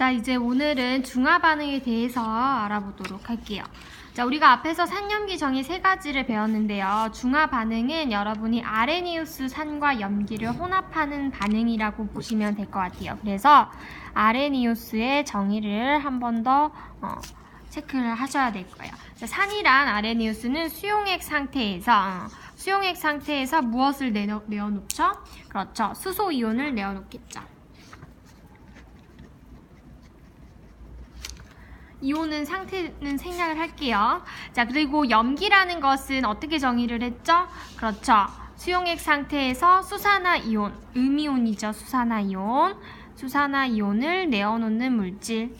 자, 이제 오늘은 중화 반응에 대해서 알아보도록 할게요. 자, 우리가 앞에서 산염기 정의 3가지를 배웠는데요. 중화 반응은 여러분이 아레니우스 산과 염기를 혼합하는 반응이라고 보시면 될 것 같아요. 그래서 아레니우스의 정의를 한 번 더 체크를 하셔야 될 거예요. 자, 산이란 아레니우스는 수용액 상태에서 무엇을 내어놓죠? 그렇죠. 수소이온을 내어놓겠죠. 이온은 상태는 생략을 할게요. 자, 그리고 염기라는 것은 어떻게 정의를 했죠? 그렇죠. 수용액 상태에서 수산화이온, 음이온이죠. 수산화이온을 내어놓는 물질.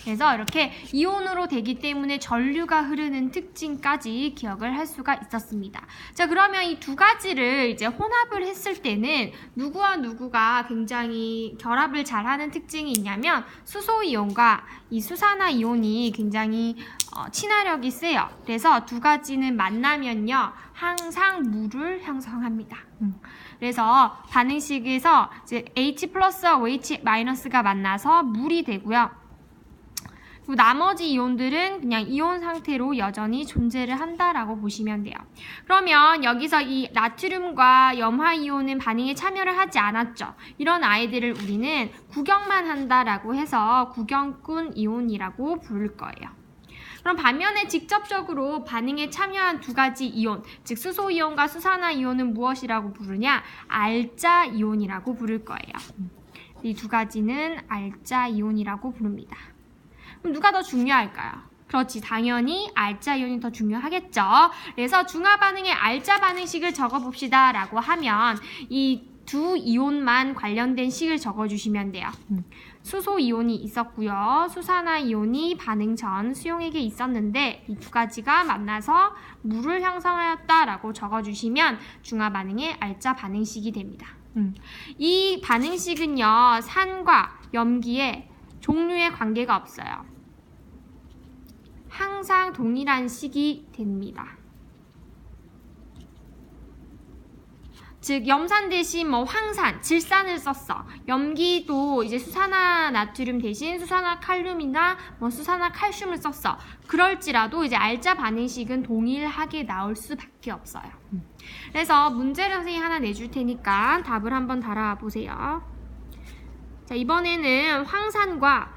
그래서 이렇게 이온으로 되기 때문에 전류가 흐르는 특징까지 기억을 할 수가 있었습니다. 자, 그러면 이 2가지를 이제 혼합을 했을 때는 누구와 누구가 굉장히 결합을 잘하는 특징이 있냐면 수소이온과 이 수산화이온이 굉장히 친화력이 세요. 그래서 2가지는 만나면요 항상 물을 형성합니다. 그래서 반응식에서 이제 H 플러스와 OH 마이너스가 만나서 물이 되고요. 그리고 나머지 이온들은 그냥 이온 상태로 여전히 존재를 한다라고 보시면 돼요. 그러면 여기서 이 나트륨과 염화이온은 반응에 참여를 하지 않았죠. 이런 아이들을 우리는 구경만 한다라고 해서 구경꾼 이온이라고 부를 거예요. 그럼 반면에 직접적으로 반응에 참여한 2가지 이온, 즉 수소이온과 수산화이온은 무엇이라고 부르냐? 알짜이온이라고 부를 거예요. 이 2가지는 알짜이온이라고 부릅니다. 그럼 누가 더 중요할까요? 그렇지, 당연히 알짜이온이 더 중요하겠죠. 그래서 중화 반응의 알짜 반응식을 적어봅시다 라고 하면 이 2 이온만 관련된 식을 적어주시면 돼요. 수소이온이 있었고요. 수산화이온이 반응 전 수용액에 있었는데 이 2가지가 만나서 물을 형성하였다라고 적어주시면 중화 반응의 알짜 반응식이 됩니다. 이 반응식은요, 산과 염기에 종류의 관계가 없어요. 항상 동일한 식이 됩니다. 즉 염산 대신 황산, 질산을 썼어. 염기도 이제 수산화 나트륨 대신 수산화 칼륨이나 수산화 칼슘을 썼어. 그럴지라도 이제 알짜 반응식은 동일하게 나올 수밖에 없어요. 그래서 문제를 선생님이 하나 내줄 테니까 답을 한번 달아보세요. 자, 이번에는 황산과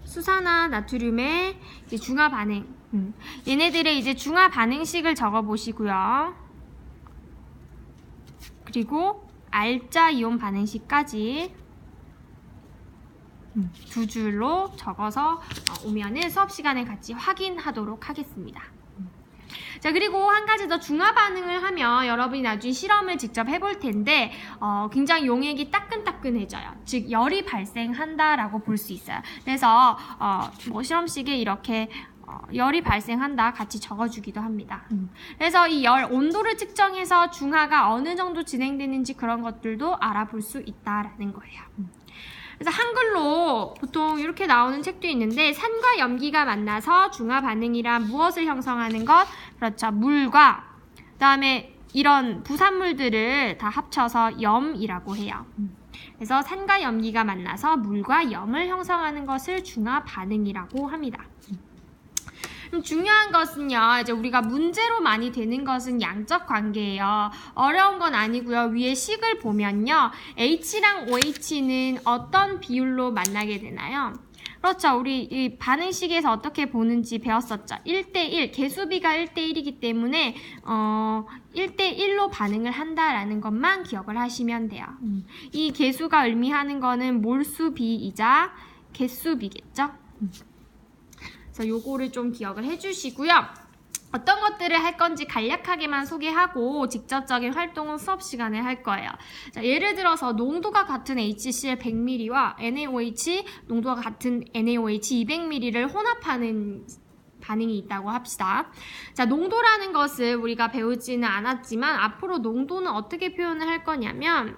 수산화 나트륨의 이제 중화 반응. 얘네들의 이제 중화 반응식을 적어보시고요. 그리고 알짜 이온 반응식까지 2줄로 적어서 오면은 수업 시간에 같이 확인하도록 하겠습니다. 자, 그리고 한 가지 더 중화 반응을 하면 여러분이 나중에 실험을 직접 해볼 텐데 굉장히 용액이 따끈따끈해져요. 즉 열이 발생한다라고 볼 수 있어요. 그래서 실험식에 이렇게 열이 발생한다 같이 적어주기도 합니다. 그래서 이 열 온도를 측정해서 중화가 어느 정도 진행되는지 그런 것들도 알아볼 수 있다라는 거예요. 그래서 한글로 보통 이렇게 나오는 책도 있는데 산과 염기가 만나서 중화 반응이란 무엇을 형성하는 것? 그렇죠. 물과 그다음에 이런 부산물들을 다 합쳐서 염이라고 해요. 그래서 산과 염기가 만나서 물과 염을 형성하는 것을 중화 반응이라고 합니다. 중요한 것은요, 이제 우리가 문제로 많이 되는 것은 양적 관계예요. 어려운 건 아니고요. 위에 식을 보면요, H랑 OH는 어떤 비율로 만나게 되나요? 그렇죠. 우리 이 반응식에서 어떻게 보는지 배웠었죠. 1대1, 개수비가 1대1이기 때문에 1대1로 반응을 한다라는 것만 기억을 하시면 돼요. 이 개수가 의미하는 거는 몰수비이자 개수비겠죠. 그래서 요거를 좀 기억을 해주시고요. 어떤 것들을 할 건지 간략하게만 소개하고 직접적인 활동은 수업 시간에 할 거예요. 자, 예를 들어서 농도가 같은 HCl 100ml와 NaOH 농도가 같은 NaOH 200ml를 혼합하는 반응이 있다고 합시다. 자, 농도라는 것을 우리가 배우지는 않았지만 앞으로 농도는 어떻게 표현을 할 거냐면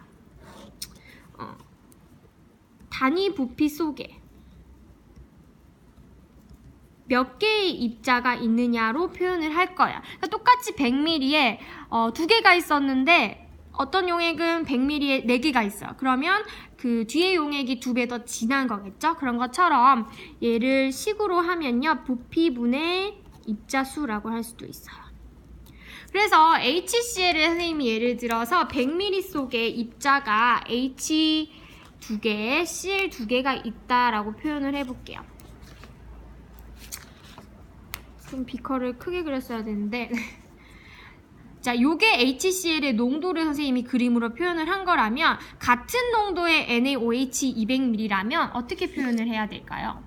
단위 부피 속에 몇 개의 입자가 있느냐로 표현을 할 거야. 그러니까 똑같이 100ml에 2개가 있었는데 어떤 용액은 100ml에 4개가 있어요. 그러면 그 뒤에 용액이 2배 더 진한 거겠죠? 그런 것처럼 얘를 식으로 하면요. 부피분의 입자수라고 할 수도 있어요. 그래서 HCl을 선생님이 예를 들어서 100ml 속에 입자가 H 2개, Cl 2개가 있다라고 표현을 해볼게요. 좀 비커를 크게 그렸어야 되는데 자, 요게 HCl의 농도를 선생님이 그림으로 표현을 한 거라면 같은 농도의 NaOH 200ml라면 어떻게 표현을 해야 될까요?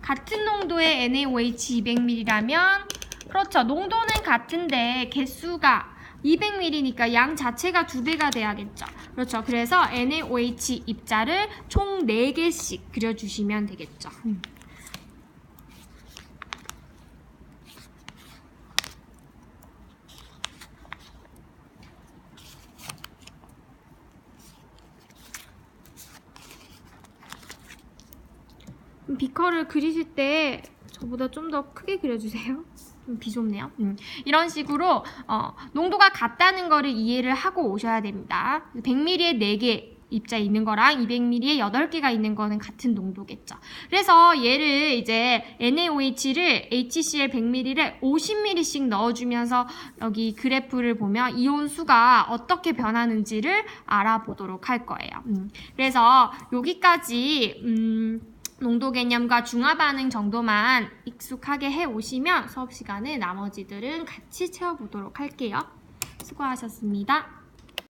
같은 농도의 NaOH 200ml라면 그렇죠. 농도는 같은데 개수가 200ml니까 양 자체가 2배가 돼야겠죠. 그렇죠. 그래서 NaOH 입자를 총 4개씩 그려주시면 되겠죠. 비커를 그리실 때 저보다 좀 더 크게 그려주세요. 좀 비좁네요. 이런 식으로 농도가 같다는 거를 이해를 하고 오셔야 됩니다. 100ml에 4개 입자 있는 거랑 200ml에 8개가 있는 거는 같은 농도겠죠. 그래서 얘를 이제 NaOH를 HCl 100ml를 50ml씩 넣어주면서 여기 그래프를 보면 이온 수가 어떻게 변하는지를 알아보도록 할 거예요. 그래서 여기까지 농도 개념과 중화 반응 정도만 익숙하게 해 오시면 수업 시간에 나머지들은 같이 채워보도록 할게요. 수고하셨습니다.